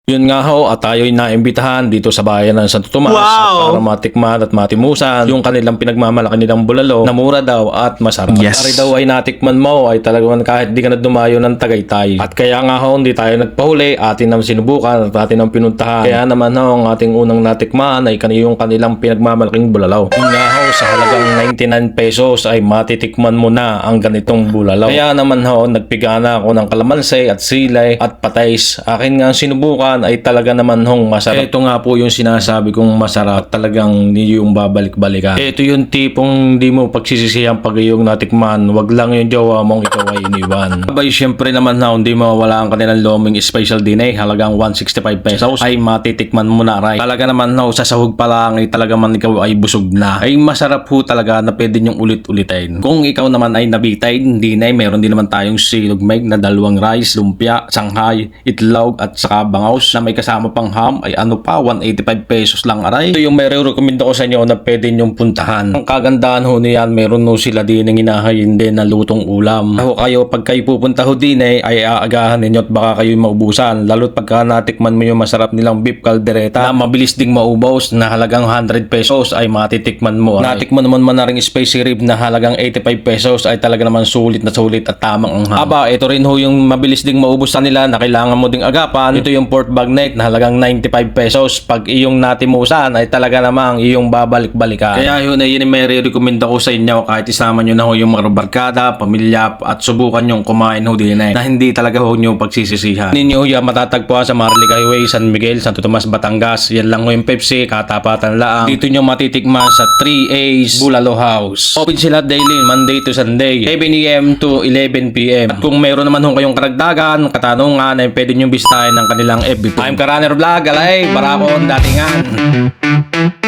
Yun nga ho, at tayo'y naimbitahan dito sa bayan ng Santo Tomas at para matikman at matimusan yung kanilang pinagmamalaki nilang bulalo na mura daw at masarap. Yes. At ari daw ay natikman mo ay talagang kahit di ka na dumayo ng Tagaytay. At kaya nga ho, hindi tayo nagpahuli, atin ang sinubukan at atin ang pinuntahan. Kaya naman ho, ang ating unang natikman ay yung kanilang pinagmamalaking bulalo. Yun nga ho, sa halagang 99 pesos ay matitikman mo na ang ganitong bulalo. Kaya naman ho, nagpigana ako ng kalamansi at silay at patays. Akin nga sinubukan ay talaga naman hong masarap. Ito nga po yung sinasabi kong masarap at talagang hindi yung babalik-balikan. Ito yung tipong di mo pagsisisiyang pag yung natikman, wag lang yung jowa mong ikaw ay iniwan. Abay, syempre naman na hindi mawala ang kanilang loming special din halagang 165 pesos ay matitikman mo na ray. Talaga naman na sa sahog pa lang ay talaga man ikaw ay busog na. Ay masarap po talaga na pwede nyong ulit-ulitin. Kung ikaw naman ay nabitay, hindi na meron din naman tayong silog meg na dalawang rice, lumpia, sanghay, itlog at saka bangaws na may kasama pang ham ay ano pa 185 pesos lang aray. Ito yung may recommend ko sa inyo na pwede nyong puntahan. Ang kagandahan ho niyan, meron ho sila din ng hinahayin din na lutong ulam. Ako kayo pag kayo pupunta ho din ay aagahan ninyo at baka kayo maubusan, lalo't pagka natikman mo yung masarap nilang beef caldereta na mabilis ding maubos na halagang 100 pesos ay matitikman mo aray. Natikman naman man na ring spicy rib na halagang 85 pesos ay talaga naman sulit na sulit at tamang anghang. Aba, ito rin ho yung mabilis ding maubos sa nila na kailangan mo ding agapan. Ito yung pork bag neck na halagang 95 pesos. Pag iyong natimusan ay talaga namang iyong babalik-balikan. Kaya yun ay yun may re-recommend ako sa inyo kahit isama nyo na ho yung mga barkada, pamilya at subukan yung kumain ho din na hindi talaga ho nyo pagsisisihan. Ninyo ho yan matatagpuan sa Marlica Highway, San Miguel, Santo Tomas, Batangas. Yan lang ho yung Pepsi, katapatan lang. Dito nyo matitikman sa 3A's Bulalo House. Open sila daily, Monday to Sunday, 7 AM to 11 PM. At kung meron naman ho kayong karagdagan, katanungan ay pwede nyo bisitahin ng kanilang FB. I'm Ka-Runner Vlog, alay, Barakon, datingan.